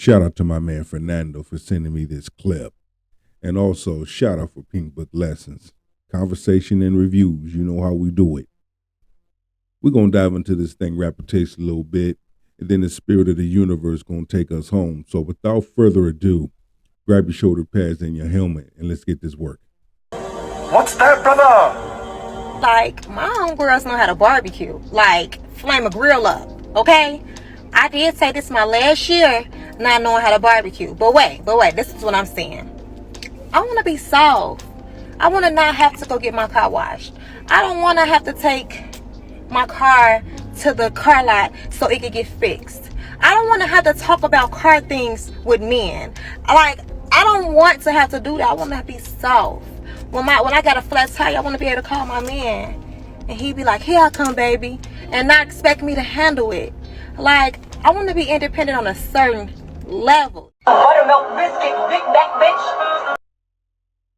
Shout out to my man Fernando for sending me this clip. And also, shout out for Pink Book Lessons. Conversation and reviews. You know how we do it. We're going to dive into this thing rapid taste a little bit. And then the spirit of the universe going to take us home. So without further ado, grab your shoulder pads and your helmet and let's get this work. What's that, brother? Like, my homegirls know how to barbecue. Like, flame a grill up, okay? I did say this my last year not knowing how to barbecue. But wait, this is what I'm saying. I want to be soft. I want to not have to go get my car washed. I don't want to have to take my car to the car lot so it can get fixed. I don't want to have to talk about car things with men. Like, I don't want to have to do that. I want to be soft. When I got a flat tire, I want to be able to call my man and he be like, here I come, baby, and not expect me to handle it. Like, I want to be independent on a certain level. Buttermilk biscuit, big back bitch.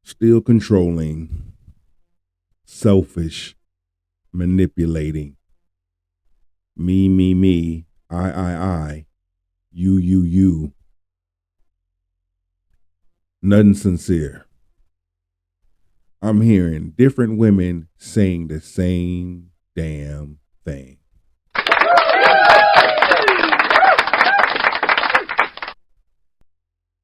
Still controlling, selfish, manipulating. Me, I, you. Nothing sincere. I'm hearing different women saying the same damn thing.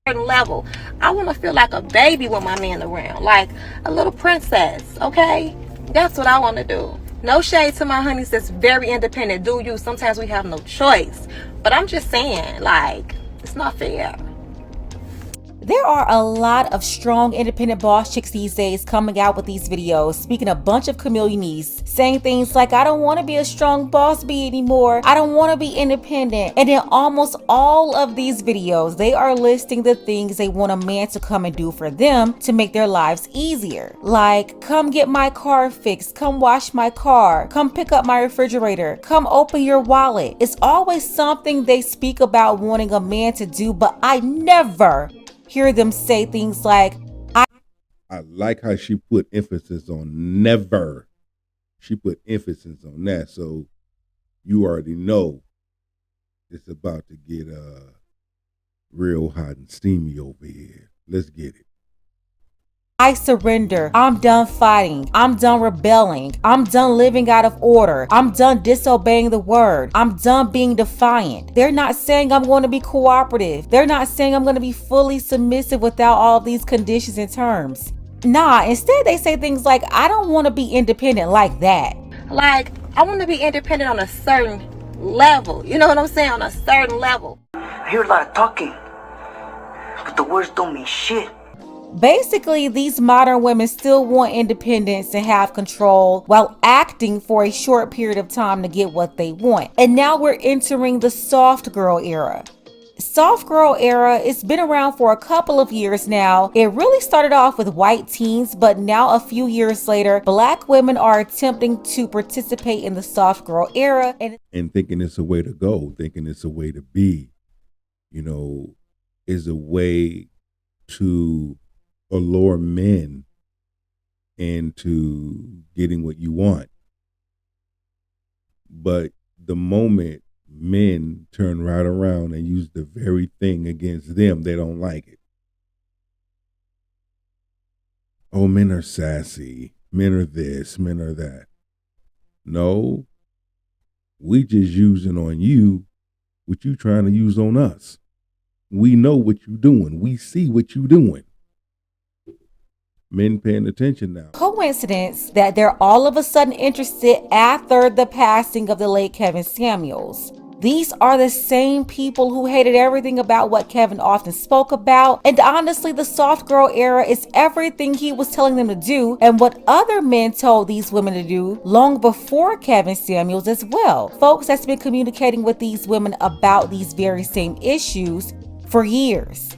Level. I want to feel like a baby with my man around, like a little princess, okay? That's what I want to do. No shade to my honeys that's very independent. Do you? Sometimes we have no choice. But I'm just saying, like, it's not fair. There are a lot of strong independent boss chicks these days coming out with these videos, speaking a bunch of chameleonese, saying things like, I don't want to be a strong boss bee anymore. I don't want to be independent. And in almost all of these videos, they are listing the things they want a man to come and do for them to make their lives easier. Like, come get my car fixed, come wash my car, come pick up my refrigerator, come open your wallet. It's always something they speak about wanting a man to do, but I never hear them say things like, I like how she put emphasis on never. She put emphasis on that. So you already know it's about to get real hot and steamy over here. Let's get it. I surrender. I'm done fighting. I'm done rebelling. I'm done living out of order. I'm done disobeying the word. I'm done being defiant. They're not saying I'm going to be cooperative. They're not saying I'm going to be fully submissive without all these conditions and terms. Nah, instead they say things like, I don't want to be independent like that. Like, I want to be independent on a certain level. You know what I'm saying? On a certain level. I hear a lot of talking, but the words don't mean shit. Basically, these modern women still want independence and have control while acting for a short period of time to get what they want. And now we're entering the soft girl era. Soft girl era, it's been around for a couple of years now. It really started off with white teens, but now a few years later, black women are attempting to participate in the soft girl era. And thinking it's a way to go, thinking it's a way to be, is a way to allure men into getting what you want. But the moment men turn right around and use the very thing against them, they don't like it. Oh, men are sassy. Men are this, men are that. No, we just using on you what you trying to use on us. We know what you doing. We see what you doing. Men paying attention now. Coincidence that they're all of a sudden interested after the passing of the late Kevin Samuels. These are the same people who hated everything about what Kevin often spoke about. And honestly, the soft girl era is everything he was telling them to do and what other men told these women to do long before Kevin Samuels as well. Folks that's been communicating with these women about these very same issues for years.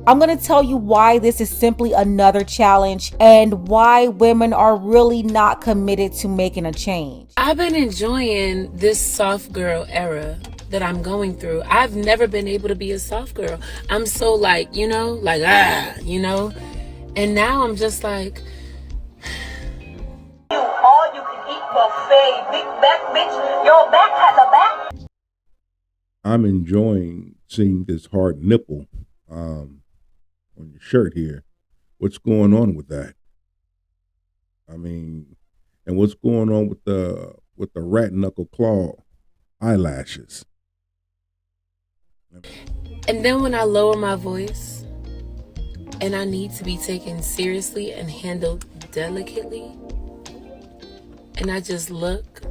I'm going to tell you why this is simply another challenge and why women are really not committed to making a change. I've been enjoying this soft girl era that I'm going through. I've never been able to be a soft girl. I'm so like, and now I'm just like, You all you can eat buffet, big back bitch. Your back has a back. I'm enjoying seeing this hard nipple on your shirt here. What's going on with that? I mean, and what's going on with the rat knuckle claw eyelashes? And then when I lower my voice and I need to be taken seriously and handled delicately, and I just look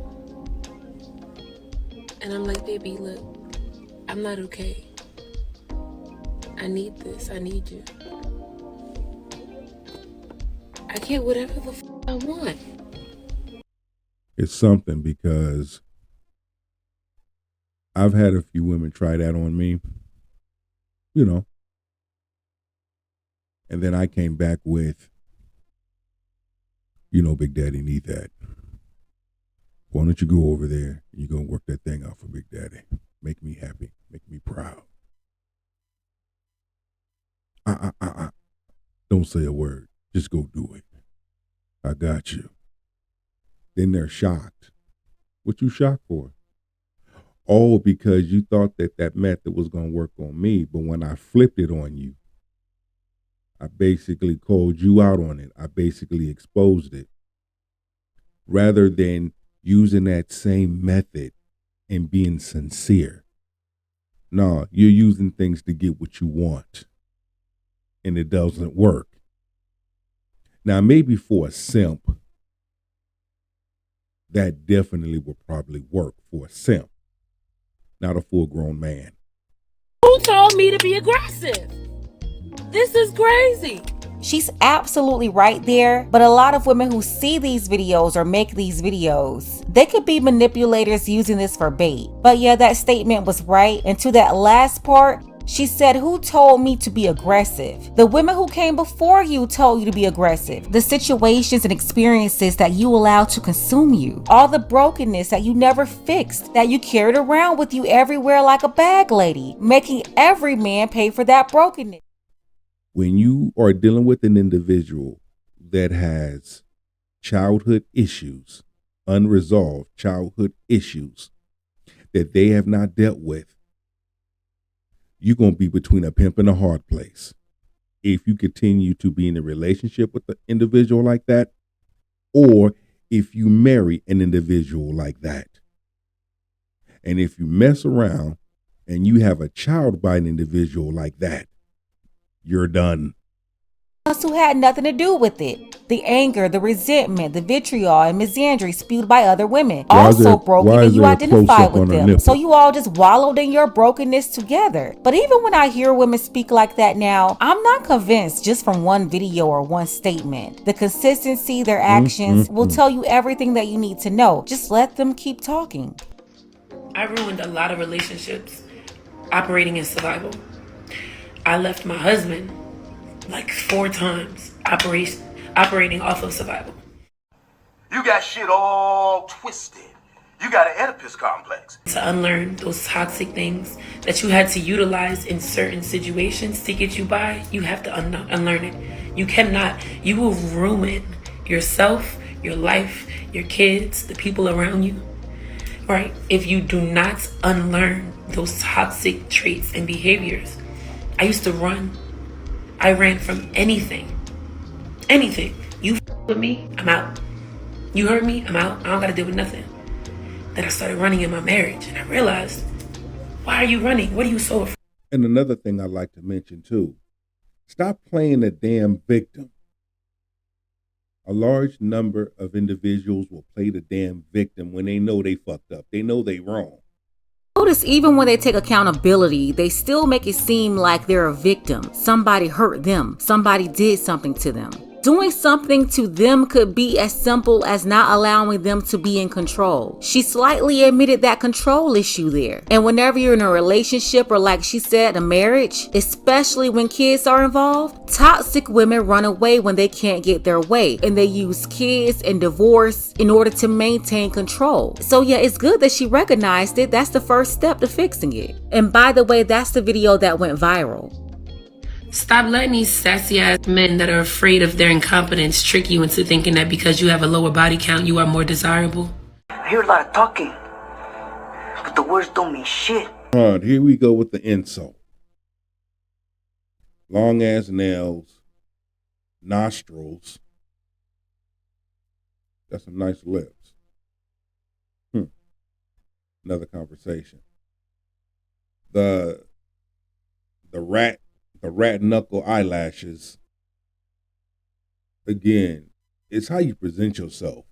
and I'm like, baby, look, I'm not okay. I need this. I need you. I get whatever the I want. It's something because I've had a few women try that on me, you know, and then I came back with, Big Daddy need that. Why don't you go over there and you're going to work that thing out for Big Daddy? Make me happy. Make me proud. Don't say a word. Just go do it. I got you. Then they're shocked. What you shocked for? Oh, because you thought that method was going to work on me. But when I flipped it on you, I basically called you out on it. I basically exposed it. Rather than using that same method and being sincere. No, you're using things to get what you want. And it doesn't work. Now, maybe for a simp, that definitely would probably work for a simp, not a full-grown man. Who told me to be aggressive? This is crazy. She's absolutely right there, but a lot of women who see these videos or make these videos, they could be manipulators using this for bait. But yeah, that statement was right. And to that last part, she said, who told me to be aggressive? The women who came before you told you to be aggressive. The situations and experiences that you allowed to consume you. All the brokenness that you never fixed, that you carried around with you everywhere like a bag lady, making every man pay for that brokenness. When you are dealing with an individual that has childhood issues, unresolved childhood issues that they have not dealt with, you're going to be between a pimp and a hard place. If you continue to be in a relationship with an individual like that, or if you marry an individual like that. And if you mess around and you have a child by an individual like that, you're done. Who had nothing to do with it. The anger, the resentment, the vitriol, and misandry spewed by other women. Also broken, and you identified with them. So you all just wallowed in your brokenness together. But even when I hear women speak like that now, I'm not convinced just from one video or one statement. The consistency, their actions will tell you everything that you need to know. Just let them keep talking. I ruined a lot of relationships operating in survival. I left my husband like 4 times operating off of survival. You got shit all twisted. You got an Oedipus complex. To unlearn those toxic things that you had to utilize in certain situations to get you by, you have to unlearn it. You will ruin yourself, your life, your kids, the people around you, right? If you do not unlearn those toxic traits and behaviors. I used to run. I ran from anything. Anything. You with me, I'm out. You heard me, I'm out. I don't gotta deal with nothing. Then I started running in my marriage and I realized, why are you running? What are you so afraid? And another thing I'd like to mention too, stop playing the damn victim. A large number of individuals will play the damn victim when they know they fucked up. They know they wrong. Notice even when they take accountability, they still make it seem like they're a victim. Somebody hurt them. Somebody did something to them. Doing something to them could be as simple as not allowing them to be in control. She slightly admitted that control issue there. And whenever you're in a relationship or like she said, a marriage, especially when kids are involved, toxic women run away when they can't get their way. And they use kids and divorce in order to maintain control. So yeah, it's good that she recognized it. That's the first step to fixing it. And by the way, that's the video that went viral. Stop letting these sassy ass men that are afraid of their incompetence trick you into thinking that because you have a lower body count, you are more desirable. I hear a lot of talking, but the words don't mean shit. Here we go with the insult. Long ass nails, nostrils. Got some nice lips. Another conversation. The rat knuckle eyelashes. Again, it's how you present yourself.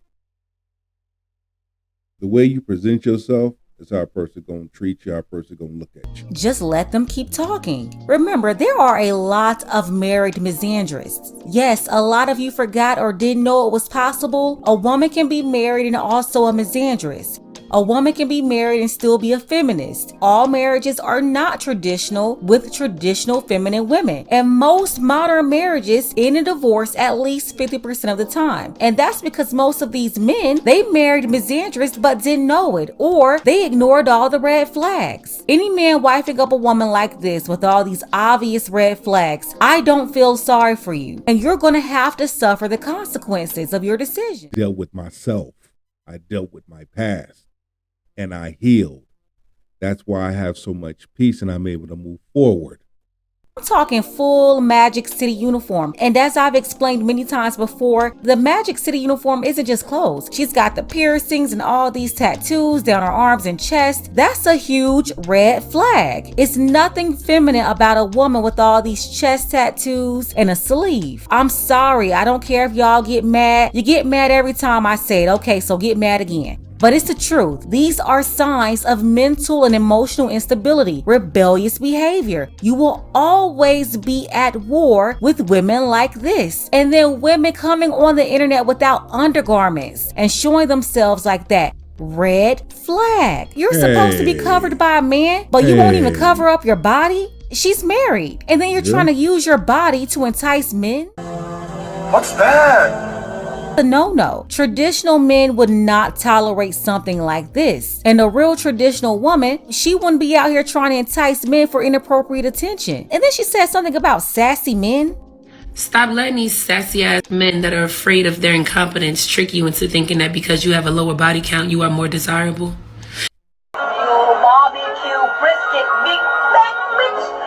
The way you present yourself is how a person gonna treat you, how a person gonna look at you. Just let them keep talking. Remember, there are a lot of married misandrists. Yes, a lot of you forgot or didn't know it was possible. A woman can be married and also a misandrist. A woman can be married and still be a feminist. All marriages are not traditional with traditional feminine women. And most modern marriages end in divorce at least 50% of the time. And that's because most of these men, they married misandrists but didn't know it, or they ignored all the red flags. Any man wifing up a woman like this with all these obvious red flags, I don't feel sorry for you. And you're going to have to suffer the consequences of your decision. I dealt with myself. I dealt with my past. And I healed. That's why I have so much peace and I'm able to move forward. I'm talking full Magic City uniform. And as I've explained many times before, the Magic City uniform isn't just clothes. She's got the piercings and all these tattoos down her arms and chest. That's a huge red flag. It's nothing feminine about a woman with all these chest tattoos and a sleeve. I'm sorry, I don't care if y'all get mad. You get mad every time I say it. Okay, so get mad again. But it's the truth. These are signs of mental and emotional instability, rebellious behavior. You will always be at war with women like this. And then women coming on the internet without undergarments and showing themselves like that. Red flag. You're supposed to be covered by a man, but you won't even cover up your body? She's married. And then you're trying to use your body to entice men? What's that? A no-no. Traditional men would not tolerate something like this. And a real traditional woman, she wouldn't be out here trying to entice men for inappropriate attention. And then she said something about sassy men. Stop letting these sassy ass men that are afraid of their incompetence trick you into thinking that because you have a lower body count, you are more desirable.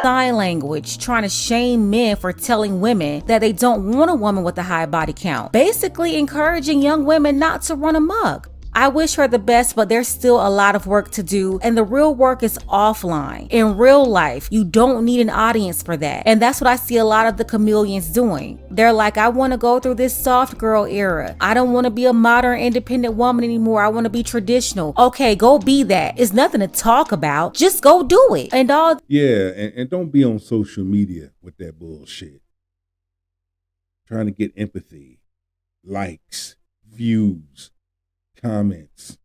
Sign language, trying to shame men for telling women that they don't want a woman with a high body count. Basically encouraging young women not to run amok. I wish her the best, but there's still a lot of work to do, and the real work is offline. In real life, you don't need an audience for that. And that's what I see a lot of the chameleons doing. They're like, I want to go through this soft girl era. I don't want to be a modern, independent woman anymore. I want to be traditional. Okay, go be that. It's nothing to talk about. Just go do it. And all. Yeah, and don't be on social media with that bullshit. Trying to get empathy, likes, views, comments.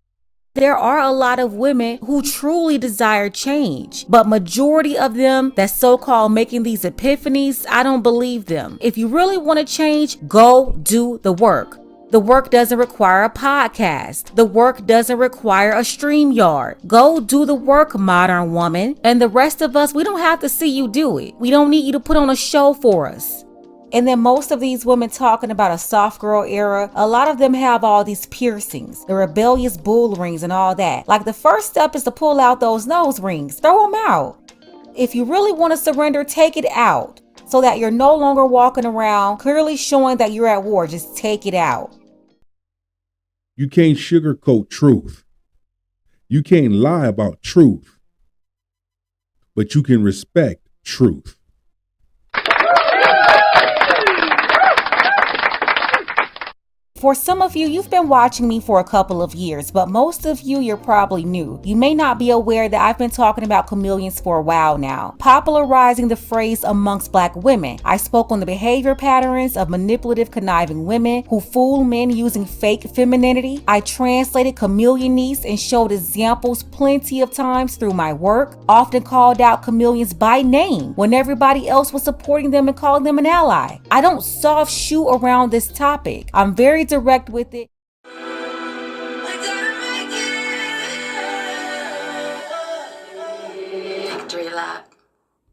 There are a lot of women who truly desire change, but majority of them that so-called making these epiphanies, I don't believe them. If you really want to change, go do the work. The work doesn't require a podcast. The work doesn't require a StreamYard. Go do the work, modern woman. And the rest of us, we don't have to see you do it. We don't need you to put on a show for us. And then most of these women talking about a soft girl era, a lot of them have all these piercings, the rebellious bull rings and all that. Like the first step is to pull out those nose rings, throw them out. If you really want to surrender, take it out so that you're no longer walking around clearly showing that you're at war. Just take it out. You can't sugarcoat truth. You can't lie about truth, but you can respect truth. For some of you, you've been watching me for a couple of years, but most of you, you're probably new. You may not be aware that I've been talking about chameleons for a while now, popularizing the phrase amongst Black women. I spoke on the behavior patterns of manipulative, conniving women who fool men using fake femininity. I translated chameleonese and showed examples plenty of times through my work, often called out chameleons by name when everybody else was supporting them and calling them an ally. I don't soft shoe around this topic. I'm very direct with it.